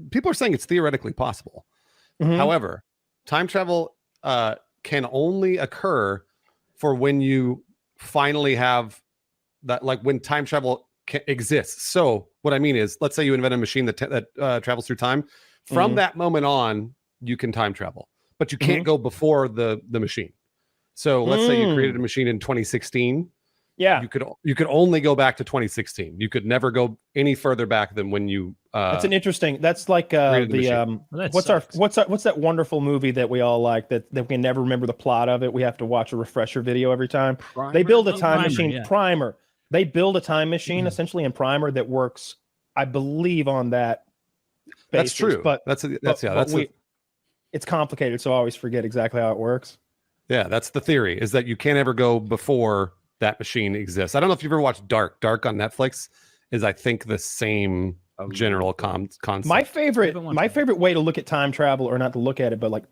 people are saying it's theoretically possible. Mhm. However, time travel can only occur for when you finally have that, like when time travel exists. So what I mean is, let's say you invent a machine that travels through time. From that moment on, you can time travel, but you can't go before the machine. So let's say you created a machine in 2016. Yeah, you could only go back to 2016. You could never go any further back than when you. That's an interesting. That's like what's that wonderful movie that we all like that we can never remember the plot of it. We have to watch a refresher video every time. Primer? They build a time machine. Yeah. Primer. They build a time machine essentially in Primer that works, I believe, on that basis. That's true. But it's complicated, so I always forget exactly how it works. Yeah, that's the theory, is that you can't ever go before that machine exists. I don't know if you've ever watched Dark. Dark on Netflix is, I think, the same general concept. My favorite way to look at time travel, or not to look at it, but like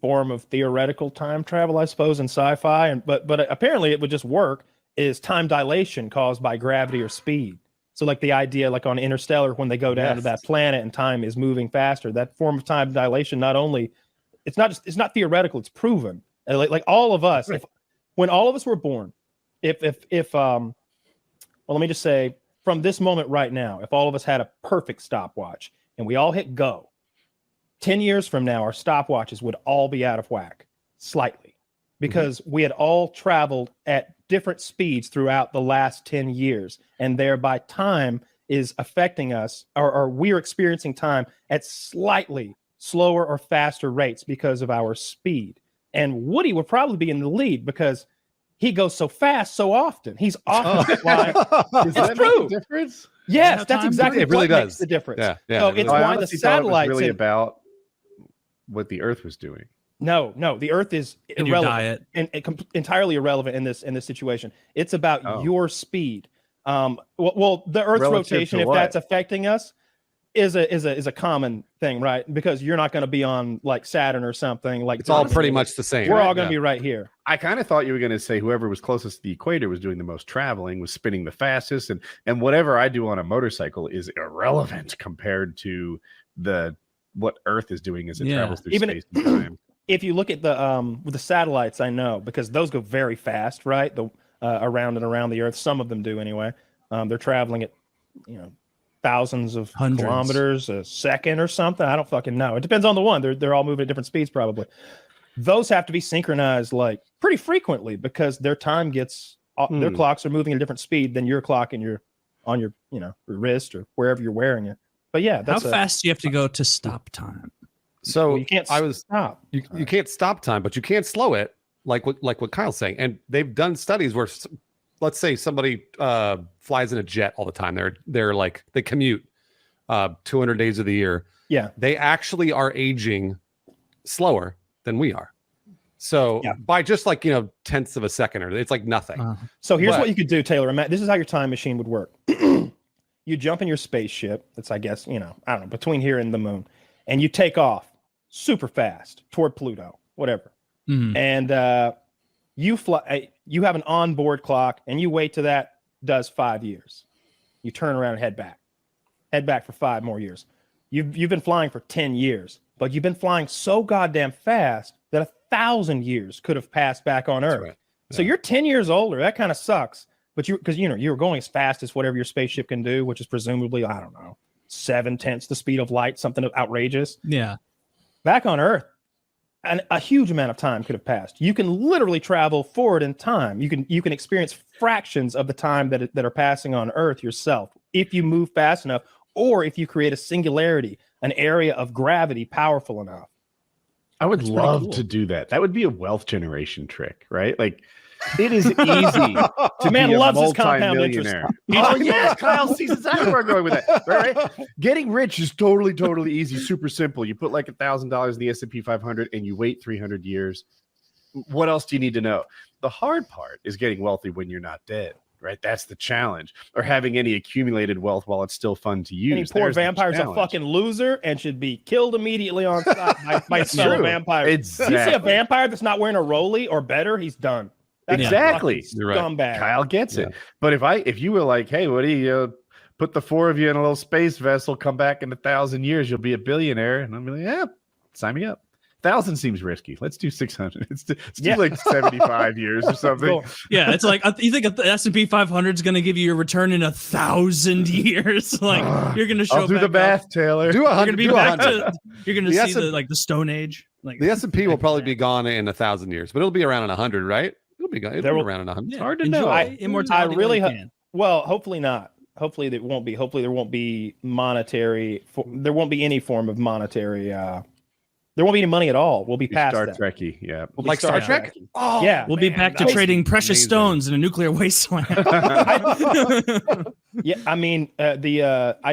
form of theoretical time travel, I suppose, in sci-fi, but apparently it would just work, is time dilation caused by gravity or speed. So like the idea, like on Interstellar, when they go down to that planet and time is moving faster, that form of time dilation, it's not theoretical, it's proven. Like all of us, when all of us were born, well, let me just say, from this moment right now, if all of us had a perfect stopwatch and we all hit go, 10 years from now, our stopwatches would all be out of whack slightly, because we had all traveled at different speeds throughout the last 10 years. And thereby time is affecting us, or we're experiencing time at slightly slower or faster rates because of our speed. And Woody would probably be in the lead because he goes so fast so often. He's often flying. Does that make a difference? Yes, that's exactly it really what does. makes the difference. Yeah. So it's why the satellites really about what the Earth was doing. No, the Earth is irrelevant and entirely irrelevant in this situation. It's about your speed. Well, the Earth's Relative rotation, to if what? that's affecting us, is a common thing, right? Because you're not going to be on like Saturn or something. Like It's all pretty much the same. We're all going to be right here. I kind of thought you were going to say whoever was closest to the equator was doing the most traveling, was spinning the fastest, and whatever I do on a motorcycle is irrelevant compared to what Earth is doing as it travels through space and time. If you look at with the satellites, I know, because those go very fast, right? Around and around the Earth. Some of them do anyway. They're traveling at thousands of kilometers a second or something. I don't fucking know. It depends on the one. They're all moving at different speeds probably. Those have to be synchronized like pretty frequently because their time gets their clocks are moving at a different speed than your clock and on your your wrist or wherever you're wearing it. But yeah, how fast do you have to go to stop time? So you can't stop. You can't stop time, but you can't slow it, like what Kyle's saying. And they've done studies where, let's say somebody flies in a jet all the time. They're like, they commute 200 days of the year. Yeah, they actually are aging slower than we are. So by just like tenths of a second, or it's like nothing. So here's what you could do, Taylor. This is how your time machine would work. You jump in your spaceship. That's, I guess, I don't know, between here and the moon, and you take off super fast toward Pluto, whatever. And you fly. You have an onboard clock, and you wait till that does 5 years. You turn around and head back for 5 more years. You've been flying for 10 years, but you've been flying so goddamn fast that 1,000 years could have passed back on Earth. Right. Yeah. So you're 10 years older. That kind of sucks. But you were going as fast as whatever your spaceship can do, which is presumably, I don't know, 7/10 the speed of light, something outrageous. Yeah. Back on Earth, a huge amount of time could have passed. You can literally travel forward in time. You can experience fractions of the time that are passing on Earth yourself if you move fast enough, or if you create a singularity, an area of gravity powerful enough. I would love to do that. That would be a wealth generation trick, right? Like, it is easy to man be a loves his compound interest. Oh yes, Kyle sees exactly where I'm going with that. Right? Getting rich is totally easy, super simple. You put like $1,000 in the S&P 500 and you wait 300 years. What else do you need to know? The hard part is getting wealthy when you're not dead, right? That's the challenge. Or having any accumulated wealth while it's still fun to use. Any poor vampire's a fucking loser and should be killed immediately on sight by fellow vampires. Exactly. You see a vampire that's not wearing a rollie or better, he's done. Exactly. Scumbag. Kyle gets it. But if you were like, hey, what do you put the 4 of you in a little space vessel, come back in 1,000 years, you'll be a billionaire. And I'm like, yeah, sign me up. 1,000 seems risky. Let's do 600. Let's do like 75 years or something. Cool. Yeah, it's like you think the S&P 500 is going to give you a return in 1,000 years? Like you're going to show. I'll do the math, Taylor. Do You're 100. going to be Do back 100. to. You're going to The see the Stone Age. Like The S&P will probably be gone in 1,000 years, but it'll be around in 100, right? It'll be gone. It'll be around in 100. Yeah, hard to enjoy know. Immortality. I really while you can. well, hopefully not. Hopefully there won't be. Hopefully there won't be monetary. There won't be any form of monetary. There won't be any money at all. We'll be past Star that. Trekky, yeah. We'll be Like Star Trek? Trekky. Oh, Yeah. We'll be back to that was trading precious amazing. stones in a nuclear wasteland. Yeah, I mean, I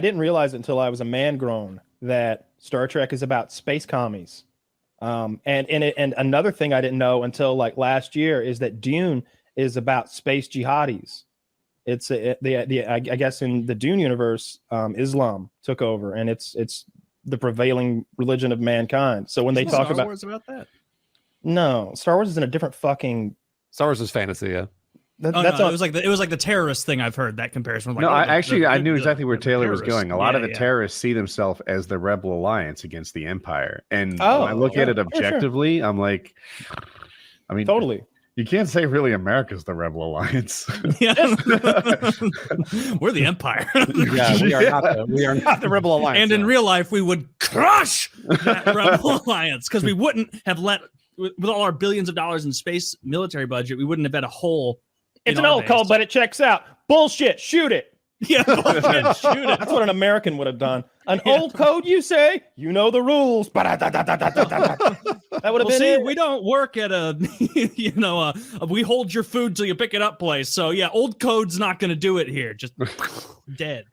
didn't realize it until I was a man grown that Star Trek is about space commies. And another thing I didn't know until like last year is that Dune is about space jihadis. It's I guess in the Dune universe, Islam took over, and it's the prevailing religion of mankind. So when they talk Star about Wars about that. no, Star Wars is in a different fucking. Star Wars is fantasy, yeah. Oh, That's no, all. it was like the terrorist thing I've heard that comparison. Like, No, oh, I knew the- exactly where the Taylor was terrorists. going. A lot of Yeah, the yeah. terrorists see themselves as the Rebel Alliance against the Empire. And Oh, when I look at it sure, sure. objectively, I'm like, I mean, Totally. you can't say really America's the Rebel Alliance. Yeah. We're the Empire. Yeah, we are not the Rebel Alliance. And in no. real life, we would crush that Rebel Alliance because we wouldn't have with all our billions of dollars in space military budget, we wouldn't have had a hole. It's in an our old base. code, but it checks out. Bullshit. Shoot it. Yeah, bullshit, shoot it. That's what an American would have done. An old code, you say? You know the rules. That would have Well, been see, it. we don't work at a, we hold your food till you pick it up place. So yeah, old code's not going to do it here. Just dead.